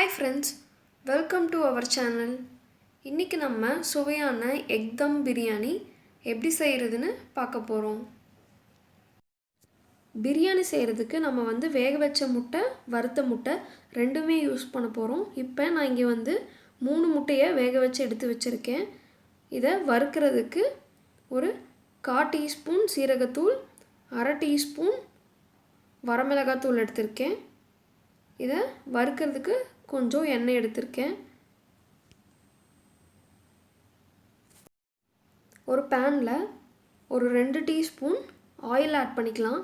Hi friends, welcome to our channel. இன்னைக்கு நம்ம சுவையான எக் தம் பிரியாணி எப்படி செய்கிறதுன்னு பார்க்க போகிறோம். பிரியாணி செய்கிறதுக்கு நம்ம வேக வச்ச முட்டை, வறுத்த முட்டை ரெண்டுமே யூஸ் பண்ண போகிறோம். இப்போ நான் இங்கே 3 முட்டையை வேக வச்சு எடுத்து வச்சுருக்கேன். இதை வறுக்கிறதுக்கு ஒரு 1/4 டீஸ்பூன் சீரகத்தூள், 1/2 டீஸ்பூன் வரமிளகாத்தூள் எடுத்திருக்கேன். இதை வறுக்கிறதுக்கு கொஞ்சம் எண்ணெய் எடுத்திருக்கேன். ஒரு பேனில் ஒரு 2 டீஸ்பூன் ஆயில் ஆட் பண்ணிக்கலாம்.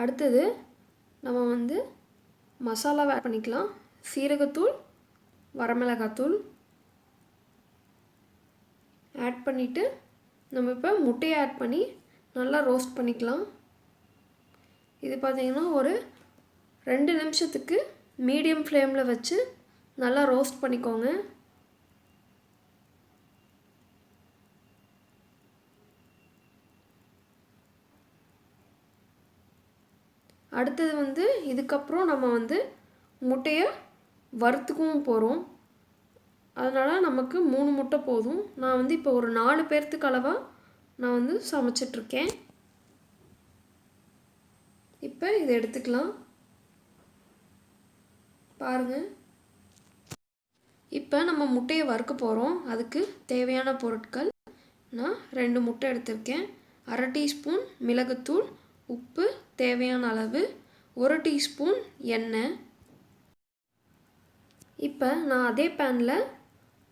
அடுத்தது நம்ம மசாலாவை ஆட் பண்ணிக்கலாம். சீரகத்தூள், வரமிளகாத்தூள் ஆட் பண்ணிவிட்டு நம்ம இப்போ முட்டையை ஆட் பண்ணி நல்லா ரோஸ்ட் பண்ணிக்கலாம். இது பார்த்திங்கன்னா ஒரு 2 நிமிஷத்துக்கு மீடியம் ஃப்ளேமில் வச்சு நல்லா ரோஸ்ட் பண்ணிக்கோங்க. அடுத்தது இதுக்கப்புறம் நம்ம முட்டையை வறுத்துக்கவும் போகிறோம். அதனால் நமக்கு 3 முட்டை போதும். நான் இப்போ ஒரு 4 பேர்த்துக்கு அளவாக நான் சமைச்சிட்ருக்கேன். இப்போ இதை எடுத்துக்கலாம். பாருங்கள், இப்போ நம்ம முட்டையை வறுக்க போகிறோம். அதுக்கு தேவையான பொருட்கள் நான் 2 முட்டை எடுத்திருக்கேன், 1/2 டீஸ்பூன் மிளகுத்தூள், உப்பு தேவையான அளவு, 1 டீஸ்பூன் எண்ணெய். இப்போ நான் அதே பேனில்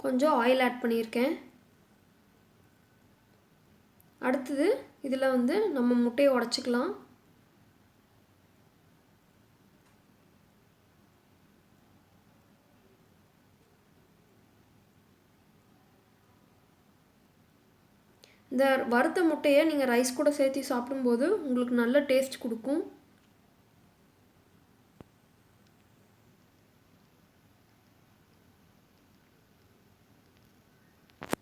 கொஞ்சம் ஆயில் ஆட் பண்ணியிருக்கேன். அடுத்தது இதில் நம்ம முட்டையை உடைச்சிக்கலாம். இந்த வறுத்த முட்டையை நீங்கள் ரைஸ் கூட சேர்த்து சாப்பிடும்போது உங்களுக்கு நல்ல டேஸ்ட் கொடுக்கும்.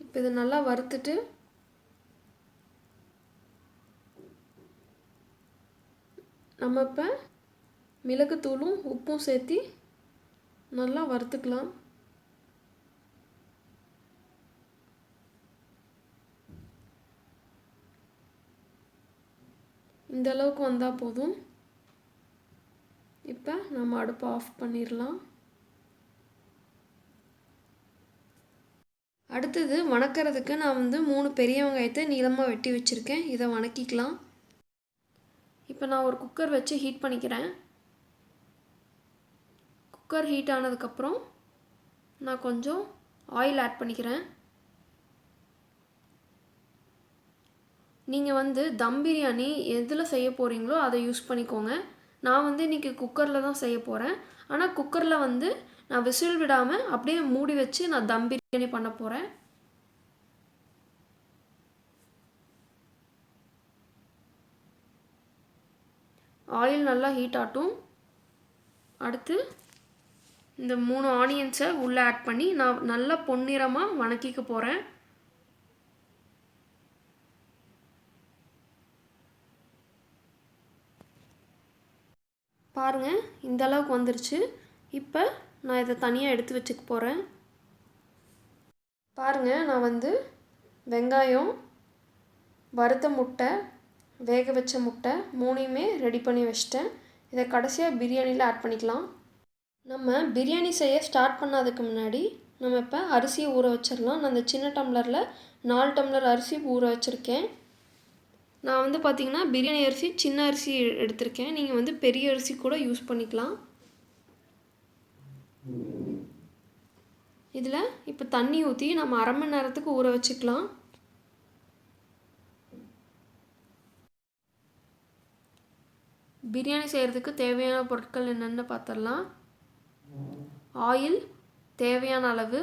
இப்போ இதை நல்லா வறுத்துட்டு நம்ம இப்போ மிளகுத்தூளும் உப்பும் சேர்த்து நல்லா வறுத்துக்கலாம். இந்த அளவுக்கு வந்தால் போதும். இப்போ நம்ம அடுப்பை ஆஃப் பண்ணிடலாம். அடுத்தது வணக்கிறதுக்கு நான் 3 பெரிய வெங்காயத்தை நீளமாக வெட்டி வச்சுருக்கேன். இதை வணக்கிக்கலாம். இப்போ நான் ஒரு குக்கர் வச்சு ஹீட் பண்ணிக்கிறேன். குக்கர் ஹீட் ஆனதுக்கப்புறம் நான் கொஞ்சம் ஆயில் ஆட் பண்ணிக்கிறேன். நீங்கள் தம் பிரியாணி எதில் செய்ய போகிறீங்களோ அதை யூஸ் பண்ணிக்கோங்க. நான் இன்றைக்கி குக்கரில் தான் செய்ய போகிறேன். ஆனால் குக்கரில் நான் விசில் விடாமல் அப்படியே மூடி வச்சு நான் தம் பிரியாணி பண்ண போகிறேன். ஆயில் நல்லா ஹீட் ஆட்டும். அடுத்து இந்த 3 ஆனியன்ஸை உள்ளே ஆட் பண்ணி நான் நல்லா பொன்னிறமாக வணக்கிக்க போகிறேன். பாருங்கள், இந்த அளவுக்கு வந்துருச்சு. இப்போ நான் இதை தனியாக எடுத்து வச்சுக்க போகிறேன். பாருங்கள், நான் வெங்காயம், வறுத்த முட்டை, வேக வச்ச முட்டை 3யுமே ரெடி பண்ணி வச்சிட்டேன். இதை கடைசியாக பிரியாணியில் ஆட் பண்ணிக்கலாம். நம்ம பிரியாணி செய்ய ஸ்டார்ட் பண்ணதுக்கு முன்னாடி நம்ம இப்போ அரிசியை ஊற வச்சிடலாம். நான் அந்த சின்ன டம்ளரில் 4 டம்ளர் அரிசி ஊற வச்சுருக்கேன். நான் பார்த்திங்கன்னா பிரியாணி அரிசி சின்ன அரிசி எடுத்திருக்கேன். நீங்கள் பெரிய அரிசி கூட யூஸ் பண்ணிக்கலாம். இதில் இப்போ தண்ணி ஊற்றி நம்ம 1/2 மணி நேரத்துக்கு ஊற வச்சுக்கலாம். பிரியாணி செய்கிறதுக்கு தேவையான பொருட்கள் என்னென்னு பார்த்துடலாம். ஆயில் தேவையான அளவு,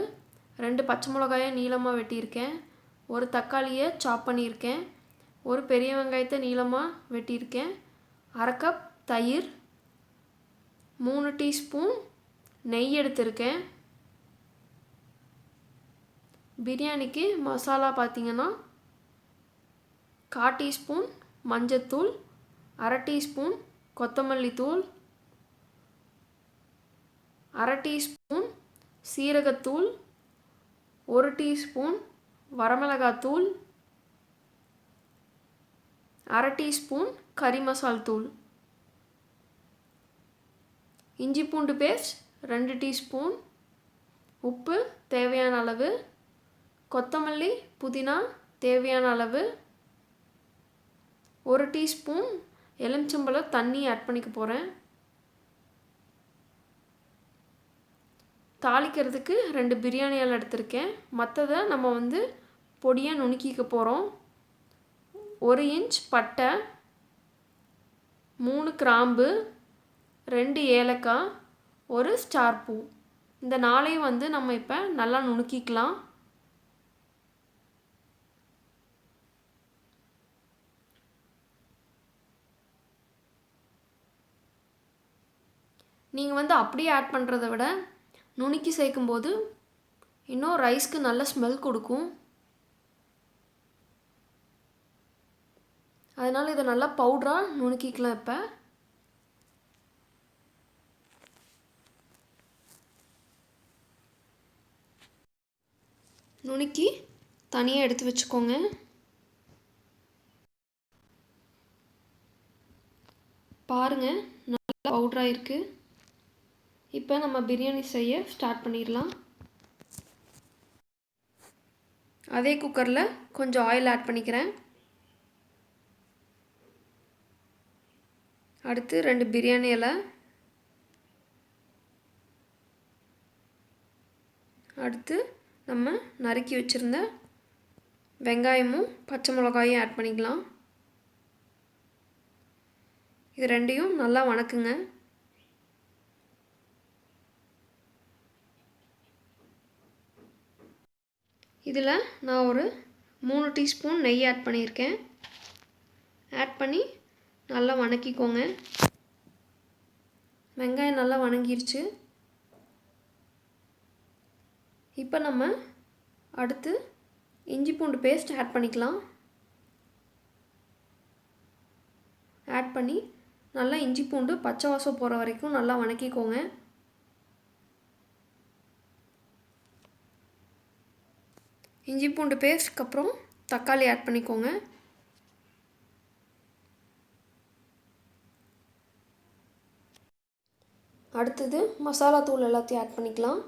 2 பச்சை மிளகாயை நீளமாக வெட்டியிருக்கேன், ஒரு தக்காளியை சாப் பண்ணியிருக்கேன், ஒரு பெரிய வெங்காயத்தை நீளமாக வெட்டியிருக்கேன், 1/2 கப் தயிர், 3 டீஸ்பூன் நெய் எடுத்திருக்கேன். பிரியாணிக்கு மசாலா பார்த்திங்கன்னா 1/4 டீஸ்பூன் மஞ்சத்தூள், 1/2 டீஸ்பூன் கொத்தமல்லி தூள், 1/2 டீஸ்பூன் சீரகத்தூள், 1 டீஸ்பூன் வரமிளகாத்தூள், 1/2 டீஸ்பூன் கறி மசால் தூள், இஞ்சி பூண்டு பேஸ்ட் 2 டீஸ்பூன், உப்பு தேவையான அளவு, கொத்தமல்லி புதினா தேவையான அளவு, 1 டீஸ்பூன் எலுமிச்சம்பழம் தண்ணி ஆட் பண்ணிக்க போகிறேன். தாளிக்கிறதுக்கு 2 பிரியாணி இலை எடுத்திருக்கேன். மற்றதை நம்ம பொடியாக நுணுக்கிக்க போகிறோம். 1 இன்ச் பட்டை, 3 கிராம்பு, 2 ஏலக்காய், 1 ஸ்டார் பூ. இந்த 4ஐயும் நம்ம இப்போ நல்லா நுணுக்கிக்கலாம். நீங்கள் அப்படியே ஆட் பண்ணுறதை விட நுணுக்கி சேர்க்கும்போது இன்னும் ரைஸ்க்கு நல்ல ஸ்மெல் கொடுக்கும். அதனால் இதை நல்லா பவுடராக நுணுக்கிக்கலாம். இப்போ நுணுக்கி தனியாக எடுத்து வச்சுக்கோங்க. பாருங்கள், நல்லா பவுடராக இருக்குது. இப்போ நம்ம பிரியாணி செய்ய ஸ்டார்ட் பண்ணிடலாம். அதே குக்கரில் கொஞ்சம் ஆயில் ஆட் பண்ணிக்கிறேன். அடுத்து 2 பிரியாணி இலை, அடுத்து நம்ம நறுக்கி வச்சுருந்த வெங்காயமும் பச்சை மிளகாயும் ஆட் பண்ணிக்கலாம். இது ரெண்டையும் நல்லா வணக்குங்க. இதில் நான் ஒரு 3 டீஸ்பூன் நெய் ஆட் பண்ணியிருக்கேன். ஆட் பண்ணி நல்லா வணக்கிக்கோங்க. வெங்காயம் நல்லா வணங்கிருச்சு. இப்போ நம்ம அடுத்து இஞ்சி பூண்டு பேஸ்ட் ஆட் பண்ணிக்கலாம். ஆட் பண்ணி நல்லா இஞ்சி பூண்டு பச்சை வாசம் போகிற வரைக்கும் நல்லா வணக்கிக்கோங்க. இஞ்சி பூண்டு பேஸ்ட்க்கு அப்புறம் தக்காளி ஆட் பண்ணிக்கோங்க. அடுத்தது மசாலா தூள் எல்லாத்தையும் ஆட் பண்ணிக்கலாம்.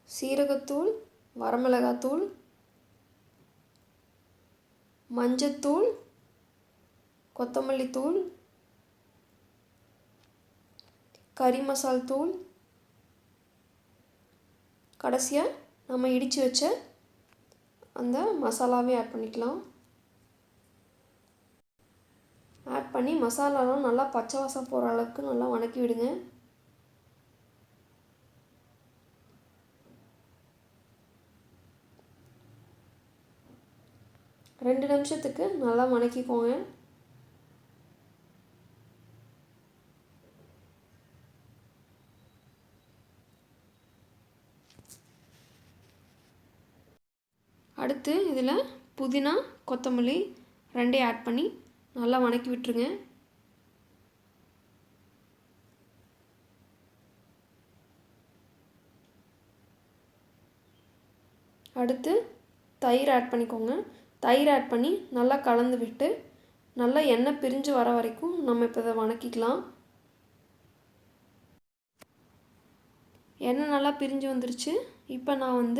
சீரகத்தூள், வரமிளகாத்தூள், மஞ்சத்தூள், கொத்தமல்லி தூள், கறி மசால் தூள், கடைசியாக நம்ம இடித்து வச்ச அந்த மசாலாவையும் ஆட் பண்ணிக்கலாம். ஆட் பண்ணி மசாலாலாம் நல்லா பச்சை வாசம் போகிற அளவுக்கு நல்லா வணக்கி விடுங்க. ரெண்டு நிமிஷத்துக்கு நல்லா வணக்கிக்கோங்க. அடுத்து இதில் புதினா கொத்தமல்லி ரெண்டையும் ஆட் பண்ணி நல்லா வணக்கி விட்டுருங்க. அடுத்து தயிர் ஆட் பண்ணிக்கோங்க. தயிர் ஆட் பண்ணி நல்லா கலந்து விட்டு நல்லா எண்ணெய் பிரிஞ்சு வர வரைக்கும் நம்ம இப்போ இதை வணக்கிக்கலாம். எண்ணெய் நல்லா பிரிஞ்சு வந்துருச்சு. இப்போ நான்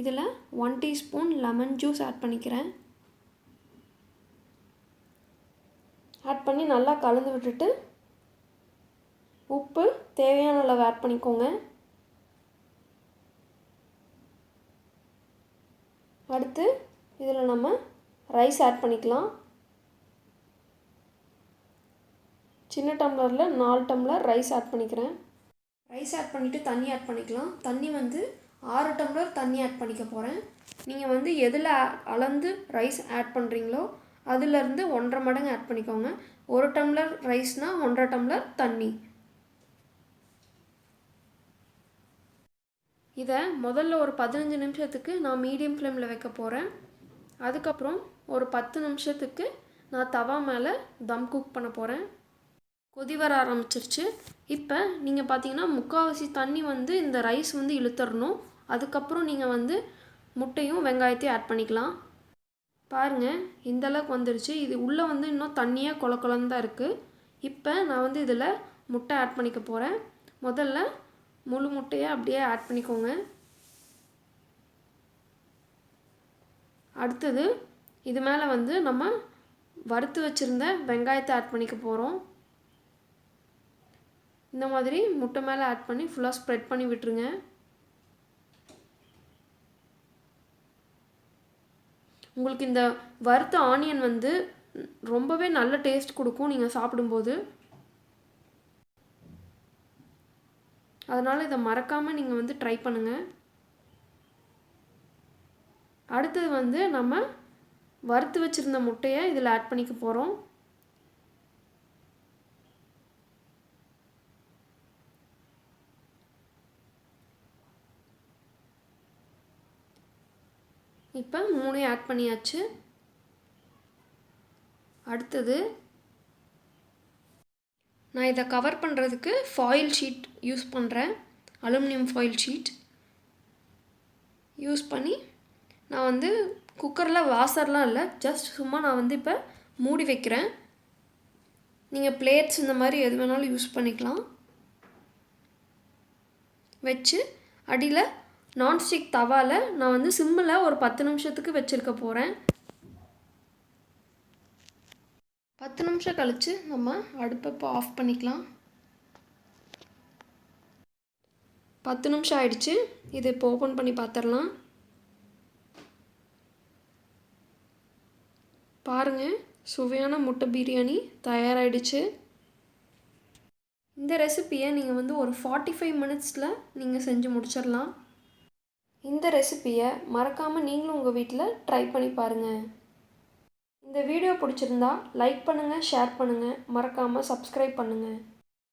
இதில் 1 டீஸ்பூன் லெமன் ஜூஸ் ஆட் பண்ணிக்கிறேன். ஆட் பண்ணி நல்லா கலந்து விட்டுட்டு உப்பு தேவையான அளவு ஆட் பண்ணிக்கோங்க. அடுத்து இதில் நம்ம ரைஸ் ஆட் பண்ணிக்கலாம். சின்ன டம்ளரில் 4 டம்ளர் ரைஸ் ஆட் பண்ணிக்கிறேன். ரைஸ் ஆட் பண்ணிவிட்டு தண்ணி ஆட் பண்ணிக்கலாம். தண்ணி 6 டம்ளர் தண்ணி ஆட் பண்ணிக்க போகிறேன். நீங்கள் எதில் அளந்து ரைஸ் ஆட் பண்ணுறீங்களோ அதுலேருந்து 1.5 மடங்கு ஆட் பண்ணிக்கோங்க. 1 டம்ளர் ரைஸ்னால் 1.5 டம்ளர் தண்ணி. இதை முதல்ல ஒரு 15 நிமிஷத்துக்கு நான் மீடியம் ஃப்ளேமில் வைக்க போகிறேன். அதுக்கப்புறம் ஒரு 10 நிமிஷத்துக்கு நான் தவா மேலே தம் குக் பண்ண போகிறேன். கொதி வர ஆரம்பிச்சிருச்சு. இப்போ நீங்கள் பார்த்தீங்கன்னா முக்கால்வாசி தண்ணி வந்து இந்த ரைஸ் வந்து இழுத்துடணும். அதுக்கப்புறம் நீங்கள் வந்து முட்டையும் வெங்காயத்தையும் ஆட் பண்ணிக்கலாம். பாருங்கள், இந்தளவுக்கு வந்துருச்சு. இது உள்ளே வந்து இன்னும் தண்ணியாக கொல கொலன்னு தான் இருக்குது. இப்போ நான் வந்து இதில் முட்டை ஆட் பண்ணிக்க போகிறேன். முதல்ல முழு முட்டையை அப்படியே ஆட் பண்ணிக்கோங்க. அடுத்தது இது மேலே வந்து நம்ம வறுத்து வச்சுருந்த வெங்காயத்தை ஆட் பண்ணிக்க போகிறோம். இந்த மாதிரி முட்டை மேலே ஆட் பண்ணி ஃபுல்லாக ஸ்ப்ரெட் பண்ணி விட்டுருங்க. உங்களுக்கு இந்த வறுத்த ஆனியன் வந்து ரொம்பவே நல்ல டேஸ்ட் கொடுக்கும் நீங்கள் சாப்பிடும்போது. அதனால் இதை மறக்காமல் நீங்கள் வந்து ட்ரை பண்ணுங்கள். அடுத்தது வந்து நம்ம வறுத்து வச்சுருந்த முட்டையை இதில் ஆட் பண்ணிக்க போகிறோம். இப்போ 3 ஆட் பண்ணியாச்சு. அடுத்தது நான் இதை கவர் பண்ணுறதுக்கு ஃபாயில் ஷீட் யூஸ் பண்ணுறேன். அலுமினியம் ஃபாயில் ஷீட் யூஸ் பண்ணி நான் வந்து குக்கரில் வாசர்லாம் இல்லை, ஜஸ்ட் சும்மா நான் வந்து இப்போ மூடி வைக்கிறேன். நீங்கள் பிளேட்ஸ் இந்த மாதிரி எது வேணாலும் யூஸ் பண்ணிக்கலாம். வச்சு அடியில் நான்ஸ்டிக் தவாவில் நான் வந்து சிம்மில் ஒரு 10 நிமிஷத்துக்கு வச்சுருக்க போகிறேன். 10 நிமிஷம் கழித்து நம்ம அடுப்பை இப்போ ஆஃப் பண்ணிக்கலாம். 10 நிமிஷம் ஆயிடுச்சு. இதை இப்போ ஓப்பன் பண்ணி பார்த்துடலாம். பாருங்கள், சுவையான முட்டை பிரியாணி தயாராகிடுச்சு. இந்த ரெசிப்பியை நீங்கள் வந்து ஒரு 45 மினிட்ஸில் நீங்கள் செஞ்சு முடிச்சிடலாம். இந்த ரெசிப்பியை மறக்காமல் நீங்களும் உங்கள் வீட்டில் ட்ரை பண்ணி பாருங்கள். இந்த வீடியோ பிடிச்சிருந்தா லைக் பண்ணுங்கள், ஷேர் பண்ணுங்கள், மறக்காமல் சப்ஸ்கிரைப் பண்ணுங்கள்.